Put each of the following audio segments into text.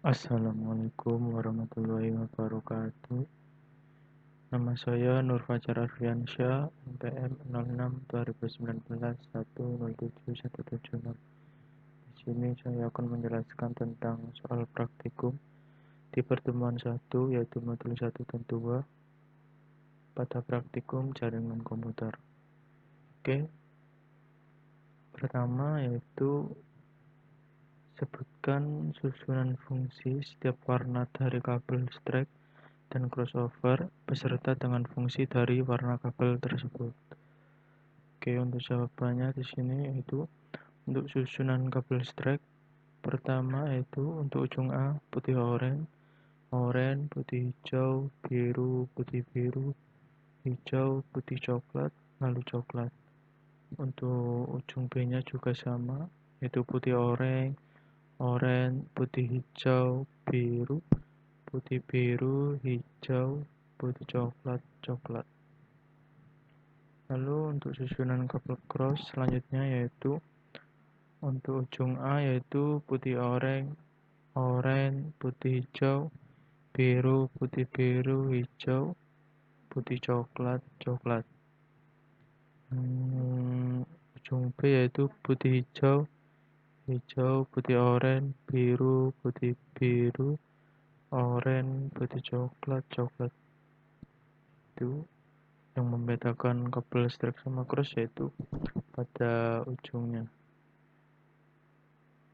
Assalamualaikum warahmatullahi wabarakatuh. Nama saya Nur Fajar Arfiansyah, NPM 06 2019 107176. Di sini saya akan menjelaskan tentang soal praktikum di pertemuan 1 yaitu modul 1 dan 2 pada praktikum jaringan komputer. Oke. Pertama yaitu sebutkan susunan fungsi setiap warna dari kabel strike dan crossover beserta dengan fungsi dari warna kabel tersebut. Oke, untuk jawabannya di sini yaitu untuk susunan kabel strike pertama yaitu untuk ujung A putih oranye, putih hijau, biru, hijau, putih coklat, lalu coklat. Untuk ujung B-nya juga sama, yaitu putih oranye, putih hijau, biru, hijau, putih coklat, coklat. Lalu untuk susunan kabel cross selanjutnya yaitu untuk ujung A yaitu putih oranye, putih hijau, biru, hijau, putih coklat, coklat. Ujung B yaitu putih hijau, putih oranye, biru, oranye, putih coklat, coklat. Itu yang membedakan kabel strike sama cross yaitu pada ujungnya.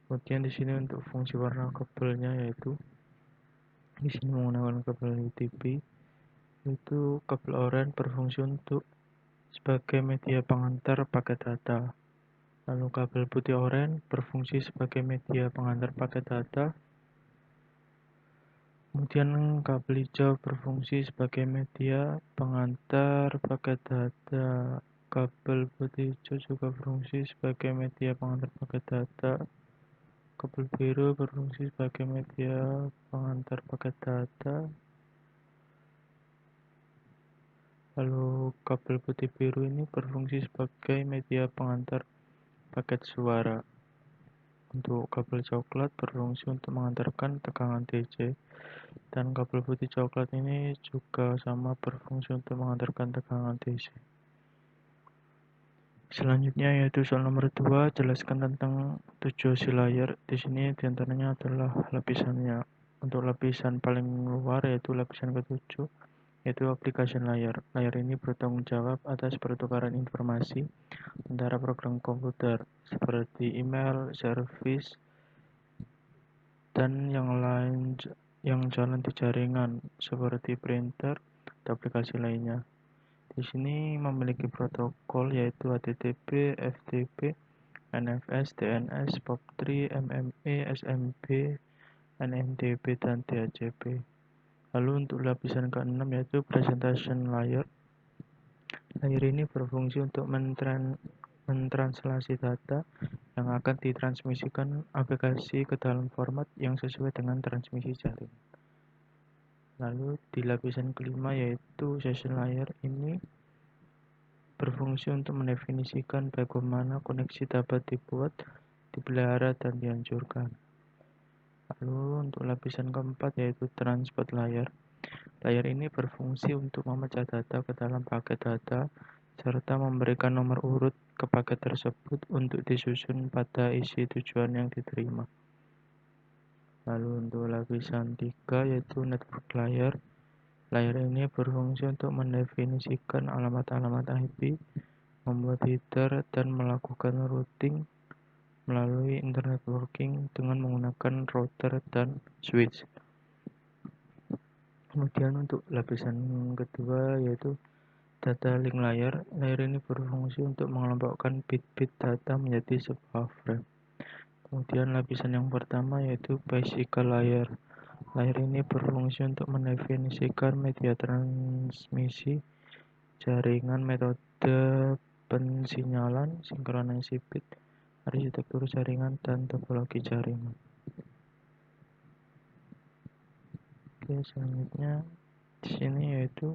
Kemudian di sini untuk fungsi warna kabelnya yaitu di sini menggunakan kabel UTP, yaitu kabel oranye berfungsi untuk sebagai media pengantar paket data. Lalu kabel putih oranye berfungsi sebagai media pengantar paket data. Kemudian kabel hijau berfungsi sebagai media pengantar paket data. Kabel putih hijau juga berfungsi sebagai media pengantar paket data. Kabel biru berfungsi sebagai media pengantar paket data. Lalu kabel putih biru ini berfungsi sebagai media pengantar paket suara. Untuk kabel coklat berfungsi untuk mengantarkan tegangan DC. Dan kabel putih coklat ini juga sama berfungsi untuk mengantarkan tegangan DC. Selanjutnya yaitu soal nomor 2, jelaskan tentang 7 osi layar. Di sini diantaranya adalah lapisannya. Untuk lapisan paling luar yaitu lapisan ke-7 yaitu aplikasi layar. Layar ini bertanggung jawab atas pertukaran informasi antara program komputer seperti email, service, dan yang lain yang jalan di jaringan seperti printer atau aplikasi lainnya. Di sini memiliki protokol yaitu HTTP, FTP, NFS, DNS, POP3, MME, SMB, NMDB, dan DHCP. Lalu untuk lapisan ke-6 yaitu presentation layer. Layer ini berfungsi untuk mentranslasi data yang akan ditransmisikan aplikasi ke dalam format yang sesuai dengan transmisi jaring. Lalu di lapisan kelima yaitu session layer ini berfungsi untuk mendefinisikan bagaimana koneksi dapat dibuat, dipelihara, dan dihancurkan. Lalu untuk lapisan keempat yaitu transport layer. Layer ini berfungsi untuk memecah data ke dalam paket data serta memberikan nomor urut ke paket tersebut untuk disusun pada isi tujuan yang diterima. Lalu untuk lapisan 3 yaitu network layer. Layer ini berfungsi untuk mendefinisikan alamat-alamat IP, membuat header, dan melakukan routing melalui internet networking dengan menggunakan router dan switch. Kemudian untuk lapisan kedua yaitu data link layer. Layer ini berfungsi untuk mengelompokkan bit-bit data menjadi sebuah frame. Kemudian lapisan yang pertama yaitu physical layer. Layer ini berfungsi untuk mendefinisikan media transmisi jaringan, metode pensinyalan, sinkronisasi bit, arsitektur jaringan, dan topologi jaringan. Oke, selanjutnya di sini yaitu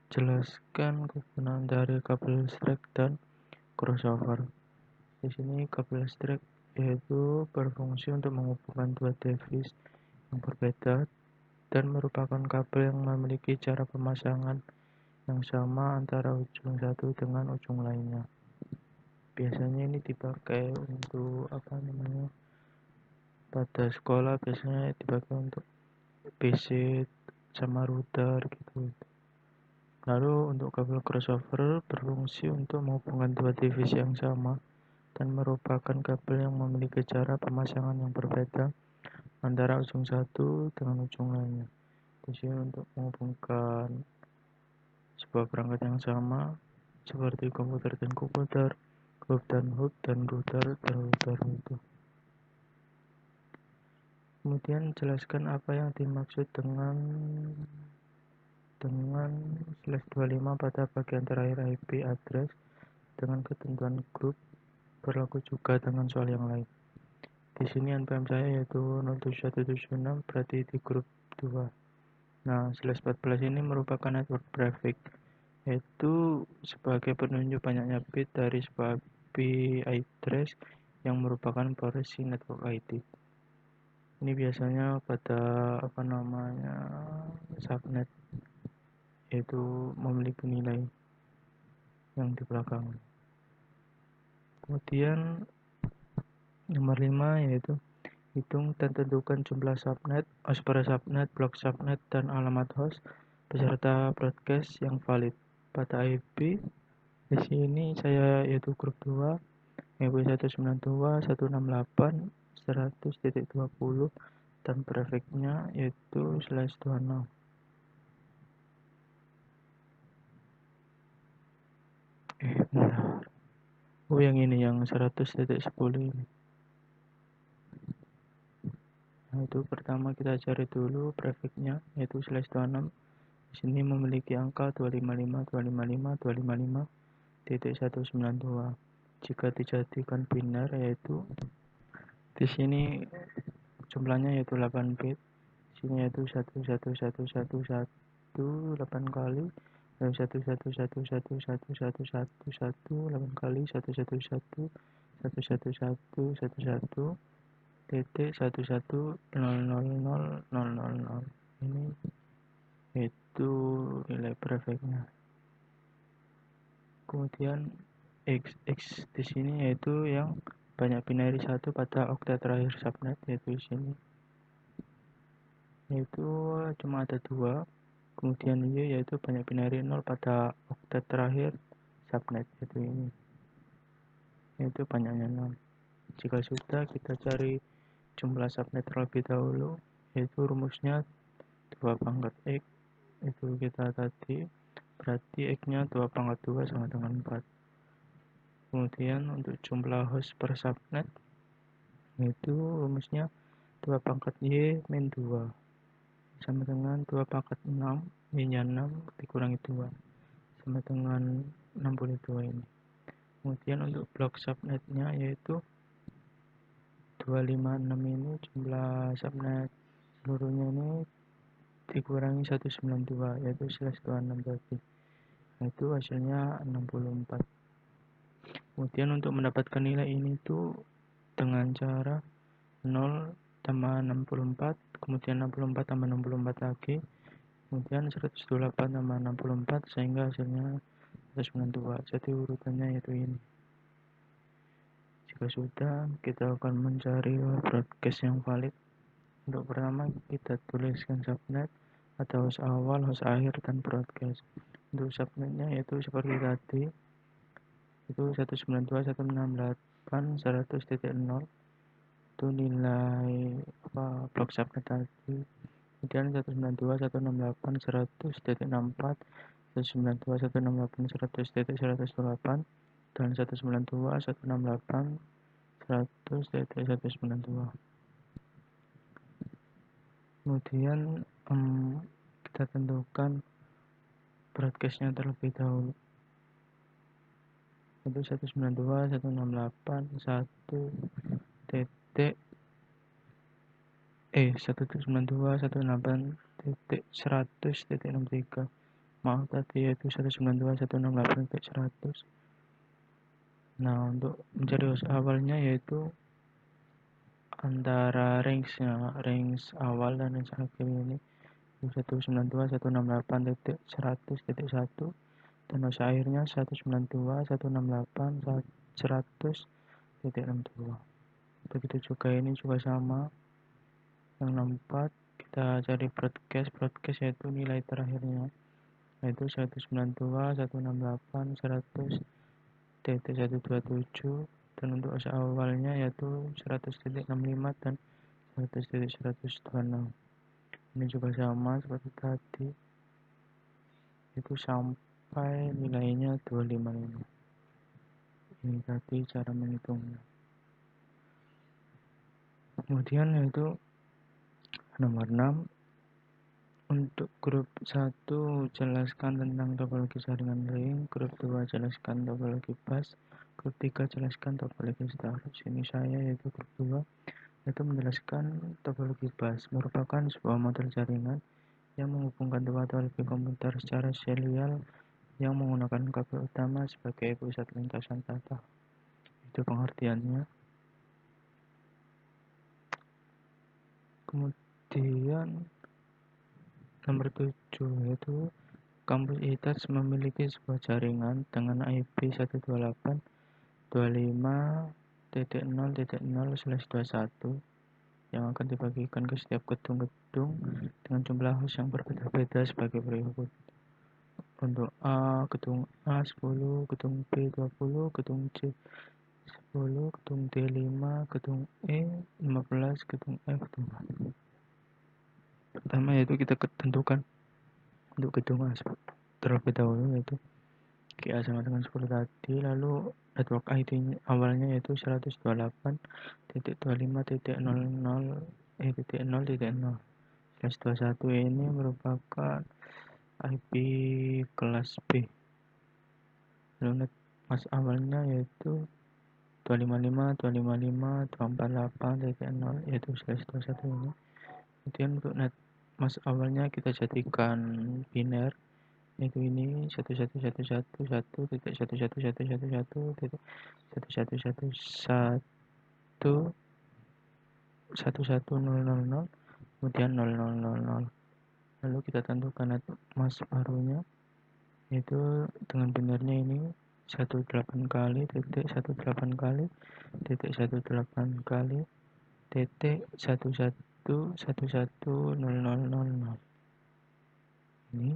jelaskan kegunaan dari kabel strike dan crossover. Di sini kabel strike yaitu berfungsi untuk menghubungkan dua device yang berbeda dan merupakan kabel yang memiliki cara pemasangan yang sama antara ujung satu dengan ujung lainnya. Biasanya ini dipakai untuk pada sekolah biasanya dipakai untuk PC sama router gitu. Lalu untuk kabel crossover berfungsi untuk menghubungkan dua divisi yang sama dan merupakan kabel yang memiliki cara pemasangan yang berbeda antara ujung satu dengan ujung lainnya. Di sini untuk menghubungkan sebuah perangkat yang sama seperti komputer dan komputer, hub dan hub, dan router dan router itu. Kemudian jelaskan apa yang dimaksud dengan /25 pada bagian terakhir IP address dengan ketentuan grup berlaku juga dengan soal yang lain. Di sini NPM saya yaitu 07176 berarti di grup 2. Nah, /14 ini merupakan network prefix, yaitu sebagai penunjuk banyaknya bit dari sebuah IP address yang merupakan porsi network ID. Ini biasanya pada subnet, yaitu memiliki nilai yang di belakang. Kemudian nomor 5 yaitu hitung dan tentukan jumlah subnet, host per subnet, blok subnet, dan alamat host beserta broadcast yang valid. Pada IP di sini saya yaitu grup 2 IP 192.168.100.20 dan prefixnya yaitu /26. Bentar. Oh, yang ini yang 100.10 ini. Nah, itu pertama kita cari dulu prefixnya yaitu /26. Di sini memiliki angka 255.255.255.192. Jika dijadikan biner yaitu di sini jumlahnya yaitu 8 bit. Di sini yaitu 1111118 kali, lalu 111111111 kali 111111111 titik 1100000. Ini itu nilai prefixnya. Kemudian x di sini yaitu yang banyak binary 1 pada oktet terakhir subnet, yaitu di sini yaitu cuma ada 2. Kemudian y yaitu banyak binary 0 pada oktet terakhir subnet, yaitu ini, yaitu banyaknya 0. Jika sudah, kita cari jumlah subnet terlebih dahulu, yaitu rumusnya 2 pangkat x, itu kita tadi berarti x nya 2 pangkat 2 sama dengan 4. Kemudian untuk jumlah host per subnet yaitu rumusnya 2 pangkat y min 2 sama dengan 2 pangkat 6 y nya 6 dikurangi 2 sama dengan 62 ini. Kemudian untuk blok subnetnya yaitu 256 ini jumlah subnet seluruhnya ini dikurangi 192 yaitu /26 tadi, yaitu hasilnya 64. Kemudian untuk mendapatkan nilai ini tuh dengan cara 0 tambah 64, kemudian 64 tambah 64 lagi, kemudian 128 tambah 64 sehingga hasilnya 192. Jadi urutannya yaitu ini. Jika sudah, kita akan mencari broadcast yang valid. Untuk pertama kita tuliskan subnet atau host awal, host akhir, dan broadcast. Untuk subnetnya yaitu seperti tadi, itu 192.168.100.0 itu nilai blok subnet tadi. Kemudian 192.168.100.64, 192.168.100.108, dan 192.168.100.192. Kemudian kita tentukan broadcastnya terlebih dahulu, itu 192.168.100.63. Maaf tadi yaitu 192.168.100. Nah, untuk mencari host awalnya yaitu antara range awal dan range akhir ini 192.168.100.1 dan range akhirnya 192.168.100.62. Begitu juga ini juga sama, yang 64 kita cari broadcast yaitu nilai terakhirnya yaitu 192.168.100.127 dan untuk asa awalnya yaitu 100.65 dan 100.126. Ini juga sama seperti tadi, itu sampai nilainya 255. Ini tadi cara menghitungnya. Kemudian yaitu nomor 6, untuk grup 1 jelaskan tentang topologi jaringan ring, grup 2 jelaskan topologi bus, grup 3 jelaskan topologi star. Sini saya yaitu grup 2 yaitu menjelaskan topologi bus, merupakan sebuah model jaringan yang menghubungkan dua atau lebih komputer secara serial yang menggunakan kabel utama sebagai pusat lintasan data. Itu pengertiannya. Kemudian nomor 7 yaitu kampus ITAS memiliki sebuah jaringan dengan IP 128.25.0.0/21 yang akan dibagikan ke setiap gedung-gedung dengan jumlah host yang berbeda-beda sebagai berikut. Untuk A, gedung A10, gedung B20, gedung C10, gedung D5, gedung E15, gedung F2. Pertama yaitu kita tentukan untuk gedung A terlebih dahulu yaitu GA sama dengan 10 tadi, lalu network ID awalnya yaitu 128.00.0.0/21 ini merupakan IP kelas B. Lalu net mas awalnya yaitu 255.248.0 yaitu /21 ini. Kemudian untuk net mas awalnya kita jadikan biner yaitu ini 111.111.111.111.111.000 kemudian 0000. Lalu kita tentukan net mas barunya yaitu dengan binernya ini 18 kali titik 18 kali titik 18 kali titik 11110000 ini.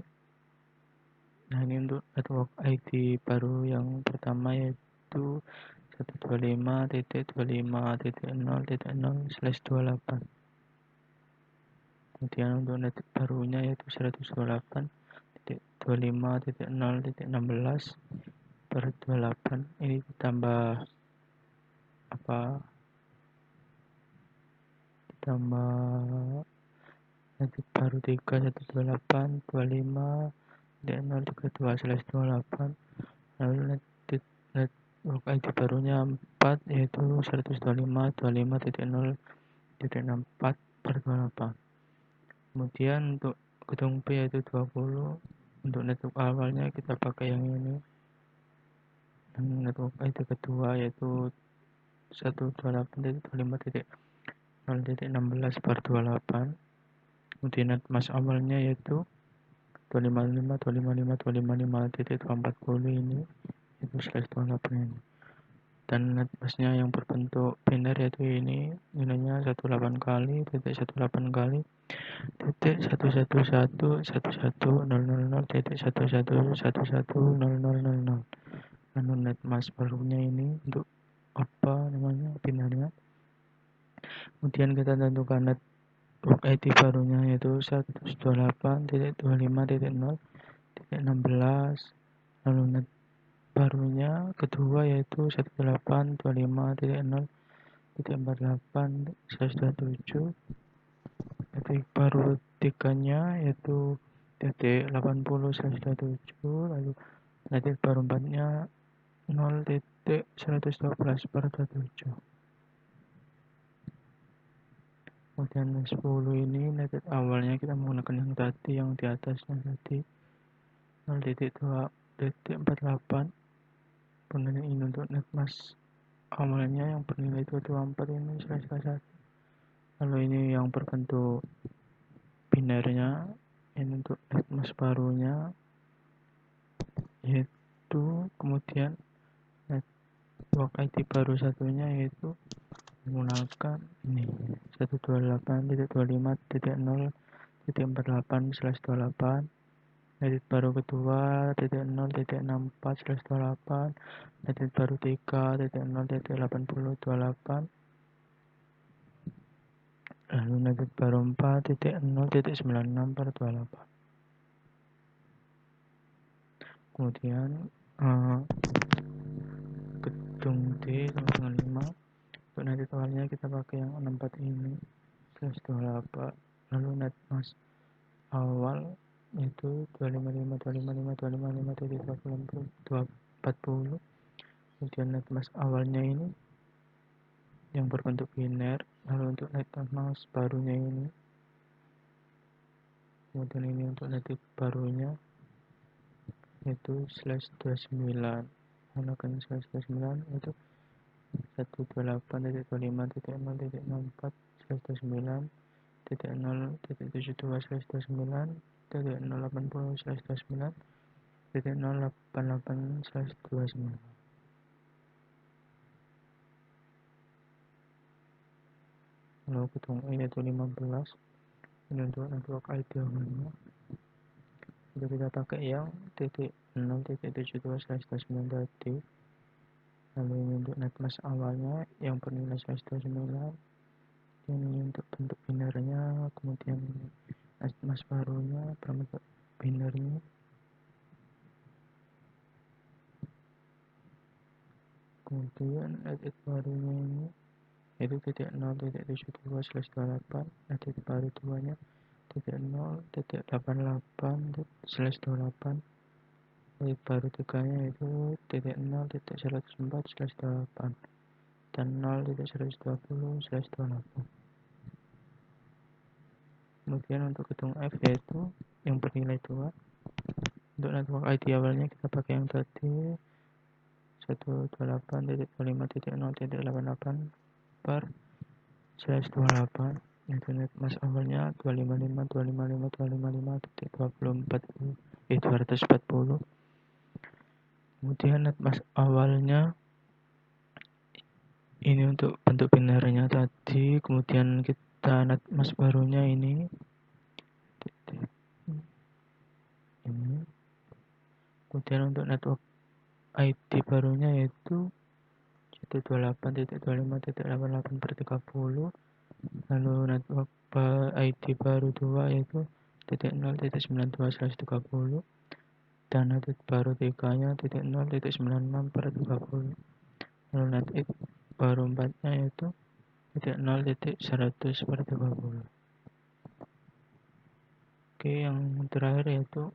Nah, ini untuk network ID baru yang pertama yaitu 125.25.0.0/28. Kemudian untuk net barunya yaitu 128.25.0.16/28. Ini ditambah net baru 3 128.25.032/28. Lalu network ID barunya 4 yaitu 125.25.0.64/28. Kemudian untuk gedung B yaitu 20. Untuk network awalnya kita pakai yang ini. Dan network ID kedua yaitu 128.25.0.16/28. Kemudian net mas awalnya yaitu 255.255.255.240 ini itu /28 ini. Dan net masnya yang berbentuk biner yaitu ini nilainya 18 kali titik 18 kali titik 111.11.000 titik 111.11.000. Lalu net mas barunya ini untuk binernya. Kemudian kita tentukan net ID barunya yaitu 128.25.0.16. Lalu net barunya kedua yaitu 128.25.0.48/27. Titik baru tiganya yaitu titik 80/27. Lalu titik baru 4-nya 0.112/27. Kemudian 10 ini net awalnya kita menggunakan yang tadi, yang di atasnya tadi 0.2.48. Kemudian ini untuk net mas awalnya yang bernilai 24 ini /1. Lalu ini yang berbentuk binernya, ini untuk netmask barunya, yaitu kemudian network IP baru satunya yaitu menggunakan ini 128.25.0.48/28, edit baru kedua 0.64/28, edit baru 3.0.80/28, lalu edit baru 4.0.96/28. Kemudian gedung D sama dengan 5. Untuk net awalnya kita pakai yang 64 ini /28. Lalu netmask awal itu 255.255.255.240. Kemudian netmask awalnya ini yang berbentuk biner. Lalu untuk netmask barunya ini, kemudian ini untuk netmask barunya itu /29. Menggunakan /29 itu 128.29.0.29.080/29.088/29. Lalu gedung E yaitu 15. Ini untuk network IP awalnya. Jadi kita pakai yang .0.72/29 tadi. Lalu ini untuk netmask awalnya yang bernilai /29. Ini untuk bentuk binernya, kemudian netmask barunya berbentuk binernya, kemudian edit barunya ini yaitu .0.72/28, edit baru duanya .0.88/28, edit baru tiganya yaitu .0.104/28 dan 0.120/28. Kemudian untuk gedung F yaitu yang bernilai 2. Untuk network ID awalnya kita pakai yang tadi 128.0.0.88//28. Netmask awalnya 255.255.255.240. Kemudian netmask awalnya ini untuk bentuk binernya tadi. Kemudian kita netmask barunya ini. Kemudian untuk network ID barunya yaitu 128.25.88/30. Lalu network ID baru 2 yaitu 0.92/30, dan edit baru 3-nya 0.96/30. Lalu edit baru 4-nya yaitu 0.100/30. Oke, yang terakhir yaitu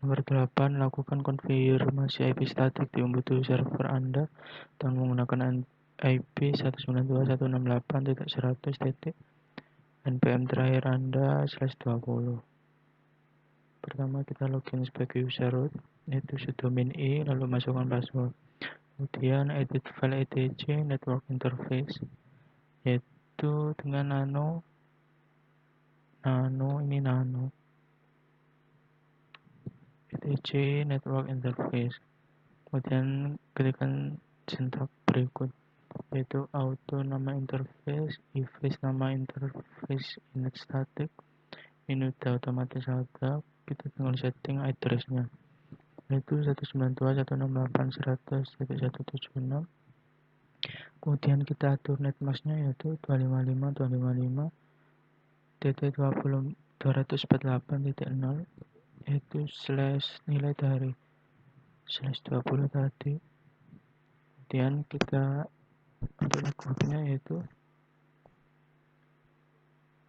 nomor 8, lakukan konfirmasi IP statik di Ubuntu server Anda dengan menggunakan IP 192.168.100. npm terakhir Anda /20. Pertama kita login sebagai user root, yaitu sudo min I, lalu masukkan password. Kemudian edit file etc network interface, yaitu dengan nano etc network interface. Kemudian ketikkan sintak berikut, yaitu auto nama interface, ifase nama interface init static. Ini udah otomatis ada, kita tinggal setting addressnya yaitu 192.168.100.176. kemudian kita atur netmasknya yaitu 255.255.248.0, yaitu slash nilai dari /20 tadi. Kemudian kita untuk networknya yaitu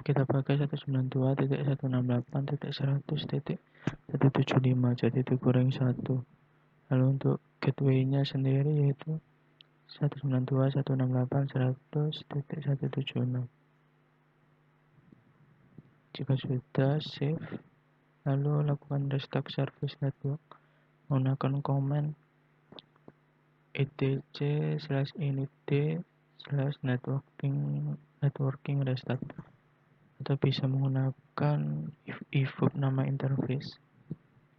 kita pakai 192.168.100.175, jadi dikurangi 1. Lalu untuk gateway-nya sendiri yaitu 192.168.100.176. Jika sudah, save. Lalu lakukan restart service network menggunakan command etc/initd/networking networking restart, atau bisa menggunakan if nama interface.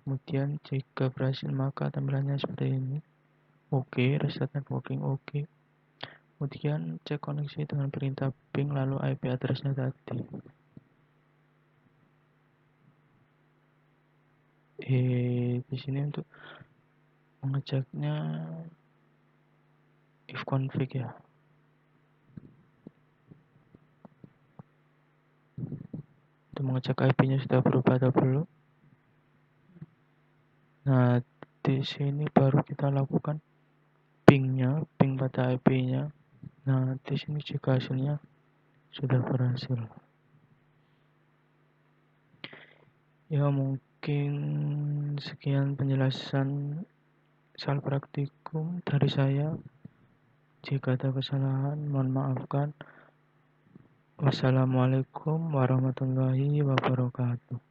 Kemudian jika berhasil maka tampilannya seperti ini. Oke, restart networking oke. Kemudian cek koneksi dengan perintah ping lalu IP address-nya tadi. Di sini untuk mengeceknya if config ya. Untuk mengecek IP-nya sudah berubah atau belum. Nah, di sini baru kita lakukan ping pada IP-nya. Nah, di sini jika hasilnya sudah berhasil. Ya, mungkin sekian penjelasan soal praktikum dari saya. Jika ada kesalahan, mohon maafkan. Wassalamualaikum warahmatullahi wabarakatuh.